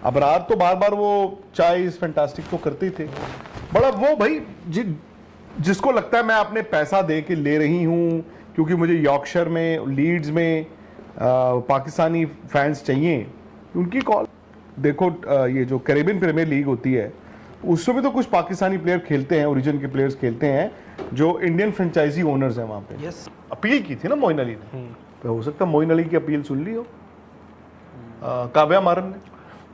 अबरार तो बार बार वो चाय इज फैंटास्टिक तो करते ही थे, बड़ा वो भाई जिसको लगता है मैं अपने पैसा दे के ले रही हूँ क्योंकि मुझे यॉर्कशायर में, लीड्स में पाकिस्तानी फैंस चाहिए, उनकी कॉल। देखो ये जो कैरेबियन प्रीमियर लीग होती है उसमें भी तो कुछ पाकिस्तानी प्लेयर खेलते हैं, ओरिजिन के प्लेयर्स खेलते हैं जो इंडियन फ्रेंचाइजी ओनर्स हैं वहाँ पे। अपील की थी ना मोइन अली ने, तो हो सकता है मोइन अली की अपील सुन ली हो काव्या मारन ने।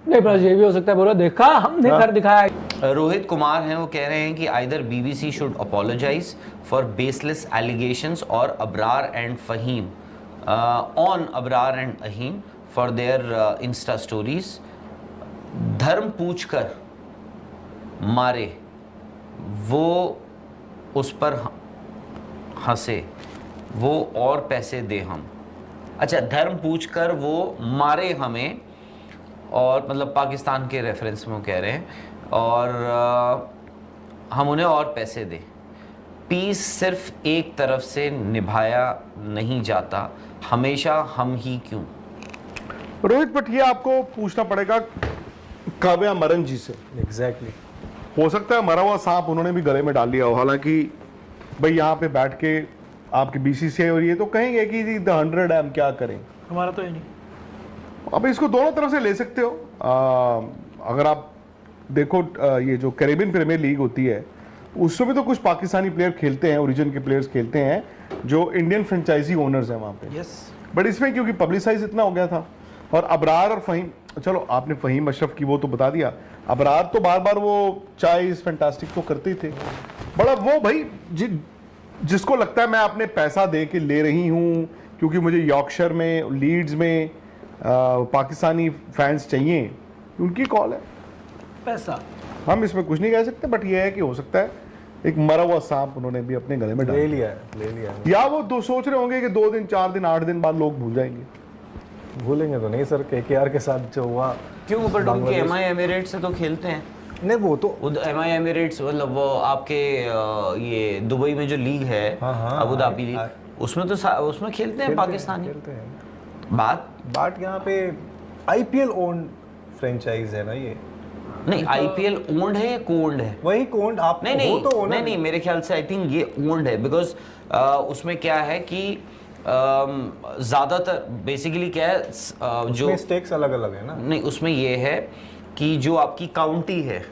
नहीं पर ये भी हो सकता है, बोलो देखा हमने कर दिखाया। रोहित कुमार हैं, वो कह रहे हैं कि either BBC should apologize for baseless allegations और Abrar and Faheem on Abrar and Aheem for their insta stories. धर्म पूछकर मारे वो उस पर हंसे, वो और पैसे दे हम। अच्छा, धर्म पूछकर वो मारे हमें, और मतलब पाकिस्तान के रेफरेंस में वो कह रहे हैं, और हम उन्हें और पैसे दें। पीस सिर्फ एक तरफ से निभाया नहीं जाता, हमेशा हम ही क्यों। रोहित बट ये आपको पूछना पड़ेगा काव्या मारन जी से। एग्जैक्टली हो सकता है मरा हुआ सांप उन्होंने भी गले में डाल लिया हो, हालांकि भाई यहाँ पे बैठ के आपकी बीसीसीआई और ये तो कहेंगे कि जी द 100 है, हम क्या करें, हमारा तो ये नहीं। अब इसको दोनों तरफ से ले सकते हो। अगर आप देखो ये जो कैरेबियन प्रीमियर लीग होती है उसमें भी तो कुछ पाकिस्तानी प्लेयर खेलते हैं, ओरिजिन के प्लेयर्स खेलते हैं जो इंडियन फ्रेंचाइजी ओनर्स हैं वहाँ पे। बट इसमें क्योंकि पब्लिसाइज इतना हो गया था, और अबरार और फहीम, चलो आपने फहीम अशरफ की वो तो बता दिया, अबरार तो बार बार वो चाय इज फैंटास्टिक तो करते ही थे, बड़ा वो भाई जिसको लगता है मैं अपने पैसा दे के ले रही हूँ क्योंकि मुझे यॉर्कशायर में, लीड्स में पाकिस्तानी फैंस चाहिए, उनकी कॉल है। पैसा हम इसमें कुछ नहीं कह सकते, बट ये है कि हो सकता है एक मरा हुआ सांप उन्होंने भी अपने गले में डाल ले लिया है। या वो दो सोच रहे होंगे कि 2 दिन 4 दिन 8 दिन बाद लोग भूल जाएंगे। भूलेंगे तो नहीं सर, केकेआर के साथ जो हुआ। क्यों, बट उनके एमआई एमिरेट्स से तो खेलते हैं। नहीं वो तो एमआई एमिरेट्स मतलब वो आपके ये दुबई में जो लीग है, अबू धाबी लीग, उसमें तो उसमें खेलते हैं पाकिस्तानी। बात यहाँ पे आईपीएल ओन फ्रेंचाइज है ना ये। नहीं, आईपीएल ओन्ड है या कोन्ड है? वही कोन्ड आप नहीं तो नहीं, मेरे ख्याल से आई थिंक ये ओन्ड है, बिकॉज उसमें क्या है कि ज्यादातर बेसिकली क्या है जो स्टेक्स अलग अलग है ना। नहीं, उसमें ये है कि जो आपकी काउंटी है,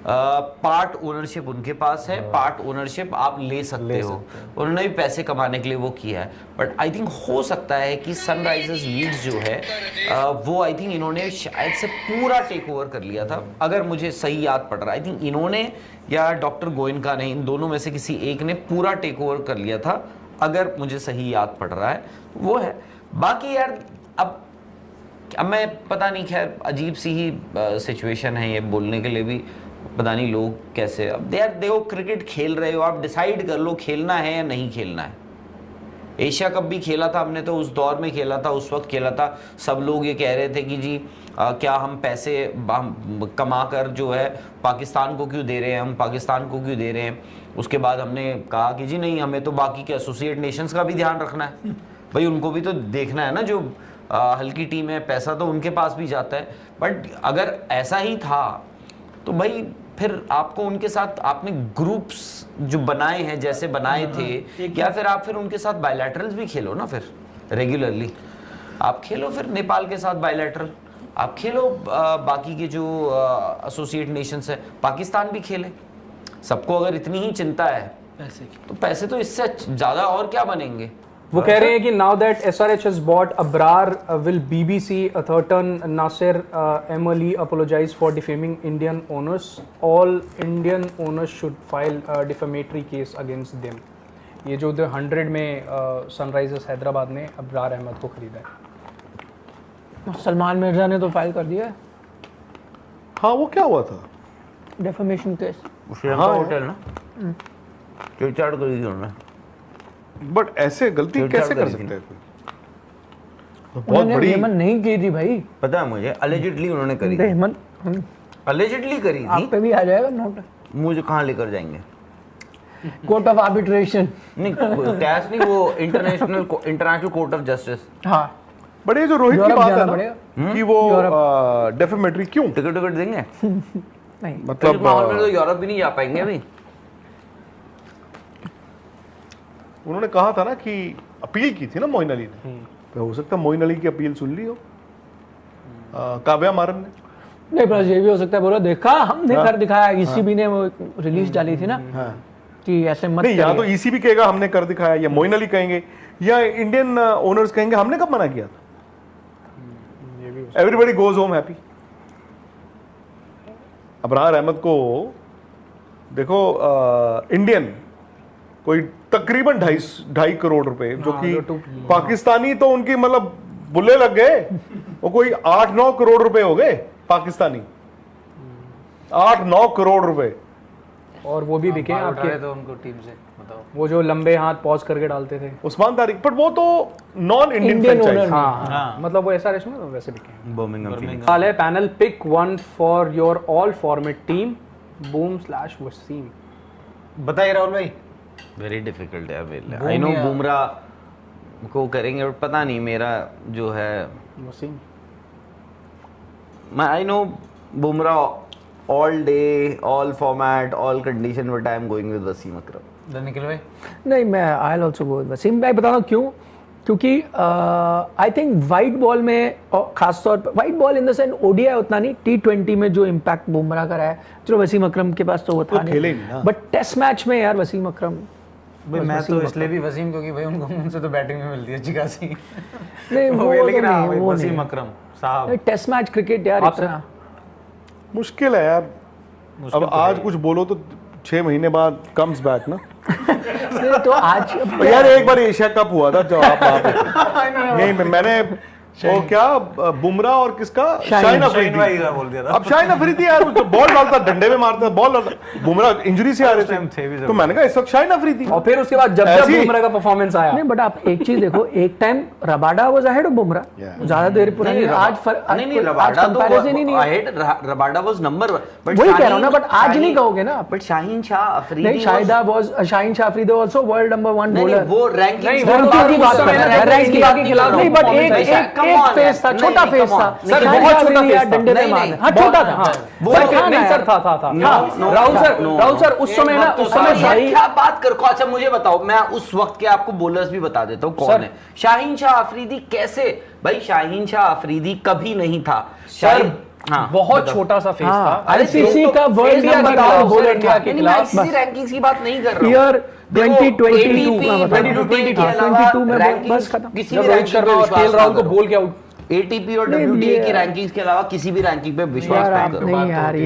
पार्ट ओनरशिप उनके पास है, पार्ट ओनरशिप आप ले सकते हो। उन्होंने भी पैसे कमाने के लिए वो किया है, बट आई थिंक हो सकता है कि सनराइजर्स लीड्स जो है वो आई थिंक इन्होंने शायद से पूरा टेक ओवर कर लिया था, अगर मुझे सही याद पड़ रहा है। आई थिंक इन्होंने या डॉक्टर गोयनका ने, इन दोनों में से किसी एक ने पूरा टेक ओवर कर लिया था, अगर मुझे सही याद पड़ रहा है वो है। बाकी यार अब मैं पता नहीं, खैर अजीब सी ही सिचुएशन है ये, बोलने के लिए भी पता नहीं लोग कैसे। अब यार देखो, क्रिकेट खेल रहे हो आप, डिसाइड कर लो खेलना है या नहीं खेलना है। एशिया कप भी खेला था हमने, तो उस दौर में खेला था, उस वक्त खेला था, सब लोग ये कह रहे थे कि जी क्या हम पैसे कमा कर जो है पाकिस्तान को क्यों दे रहे हैं, हम पाकिस्तान को क्यों दे रहे हैं। उसके बाद हमने कहा कि जी नहीं, हमें तो बाकी के एसोसिएट नेशंस का भी ध्यान रखना है भाई, उनको भी तो देखना है ना, जो हल्की टीम है, पैसा तो उनके पास भी जाता है। बट अगर ऐसा ही था तो भाई फिर आपको उनके साथ, आपने ग्रुप्स जो बनाए हैं जैसे बनाए थे, या फिर आप फिर उनके साथ बायलैटरल्स भी खेलो ना, फिर रेगुलरली आप खेलो, फिर नेपाल के साथ बायलैटरल आप खेलो, बाकी के जो एसोसिएट नेशंस है, पाकिस्तान भी खेले। सबको अगर इतनी ही चिंता है पैसे की, तो पैसे तो इससे ज़्यादा और क्या बनेंगे। वो कह रहे हैं कि now that SRH has bought Abrar, will BBC Atherton Nasser Ali apologize for defaming Indian owners? All Indian owners should file a defamatory case against them. ये जो 100 में सनराइजर्स हैदराबाद ने अबरार अहमद को खरीदा है। सलमान मिर्जा ने तो फाइल कर दिया है। हाँ, वो क्या हुआ था? Defamation case. हाँ, होटल ना छेड़छाड़ करी थी उन्होंने। बट ऐसे गलती कैसे कर सकते हैं? बहुत बड़ी हेमंत नहीं की थी भाई, पता है मुझे, अलेजिडली उन्होंने करी थी। हेमंत अलेजिडली करी थी। आप पे भी आ जाएगा नोट। मुझे कहाँ लेकर जाएंगे? Court of arbitration. नहीं, कैश नहीं, वो इंटरनेशनल कोर्ट ऑफ जस्टिस। हाँ, बट ये जो रोहित की यूरोप बात है जाना ना पड़ेगा। कि वो डेफिमेटरी क्यों टिकट देंगे नहीं मतलब मतलब माहौल में तो यूरोप भी नहीं जा पाएंगे अभी। उन्होंने कहा था ना कि अपील की थी ना मोइन अली ने, तो हो सकता है मोइन अली की अपील सुन ली हो काव्या मारन ने। नहीं पर ये भी हो सकता है, बोलो देखा हमने कर दिखाया, ईसीबी ने वो रिलीज डाली थी ना कि ऐसे मत नहीं, या तो करिए। ईसीबी कहेगा हमने कर दिखाया, या मोइन अली कहेंगे, या इंडियन ओनर्स कहेंगे हमने कब मना किया था। Everybody goes home happy. Abrar Ahmed को देखो इंडियन कोई तकरीबन 2.5 करोड़ रुपए, जो कि पाकिस्तानी तो उनकी मतलब बुल्ले लग गए, वो कोई 8-9 करोड़ रुपए हो गए पाकिस्तानी, 8-9 करोड़ रुपए। और वो भी बिके आपके, तो उनको टीम से बताओ। वो जो लंबे हाथ पॉज करके डालते थे उस्मान तारिक, पर वो तो non Indian Indian owner. Franchise. हाँ मतलब वो SRH में वैसे बिके। Birmingham Phoenix. सवाल है, panel pick one for your all format team, बूम/वसीम। बताइए राहुल भाई। वेरी डिफिकल्ट है अभी। आई नो बुमराह को करेंगे बट पता नहीं, मेरा जो है Wasim. I know Bumrah all day all format all condition, but I am going with Wasim Akram. Nikhil भाई नहीं मैं I will also go with Wasim. मैं बता रहा हूँ क्यों, क्योंकि आई थिंक वाइट बॉल में, और खासतौर पर white ball in the sense ODI उतना नहीं, T20 में जो इम्पैक्ट बुमराह का रहा है, चलो वसीम अकरम के पास तो वो था खेले नहीं, नहीं ना। बट टेस्ट मैच में यार वसीम अकरम भाई मैं तो इसलिए भी वसीम, क्योंकि भाई उनको उनसे तो बैटिंग में मिलती है अच्छी खासी। नहीं हो वो गया, तो लेकिन हाँ नहीं, भाई वो वसीम नहीं। अकरम साहब। टेस्ट मैच क्रिकेट यार इतना मुश्किल है यार। अब आज कुछ बोलो तो 6 महीने बाद कम्स बैक ना। नहीं, तो आज यार एक बार एशिया कप हुआ था जब आप वहाँ पे थे। यहीं पे मैंने वो क्या बुमराह और किसका शाहिन शाहीन भाई अफरीदी। का बोल दिया था। अब शाहिन अफरीदी यार जो बॉल डालता डंडे में मारता बॉल डालता, बुमराह इंजरी से आ रहे time थे भी थे, जरूर। तो मैंने कहा इस वक्त शाहिन अफरीदी। और फिर उसके बाद जब ऐसी- बुमराह का परफॉर्मेंस आया, नहीं बट आप एक चीज देखो, एक time Rabada was ahead of Bumrah, ज्यादा देर पुरानी, आज नहीं रबाडा तो कंपैरिजन ही नहीं है। Ahead, Rabada was number 1, but वही कह रहा हूं ना, but आज नहीं कहोगे ना आप। बट शाहीन शाह अफरीदी नहीं Shaheen Shah Afridi also world number 1 नहीं बॉलर। वो रैंकिंग नहीं, वो तो की बात कर रहे हैं, रैंकिंग के खिलाफ नहीं, बट एक फेस था, छोटा फेस था सर, शाहिन बहुत शाह छोटा अफरीदी फेस था। डंडे में नहीं, मार, नहीं, हाँ छोटा था, वो सर था नहीं ना सर यार। था No, राहुल सर उस समय ना, उस समय यार, शाही क्या बात कर को। अच्छा मुझे बताओ, मैं उस वक्त के आपको बॉलर्स भी बता देता हूँ कौन सर। है। शाहीन शाह अफरीदी कैसे, भाई शाहीन शाह अफरीदी कभी नहीं था सर हाँ, बहुत बताओ। छोटा सा फेस हाँ, था। अरे ICC फेस का तो- वर्ल्ड फेस नंबर बताओ, 1 बॉलर इंडिया के नहीं, मैं खिलाफ। ICC रैंकिंग्स की बात नहीं कर रहा हूँ। ईयर देखो, 2022 ATP, का बता रहा हूँ। 2022 के 22 में अलावा बस खत्म। किसी जब भी रोहित रैंकिंग शर्मा पे और विश्वास KL राहुल ना को करो। बोल के आउट। ATP और नहीं, WTA ये- की रैंकिंग्स के अलावा किसी भी रैंकिंग पे विश्वास यार मत आप करो। नहीं यार, ये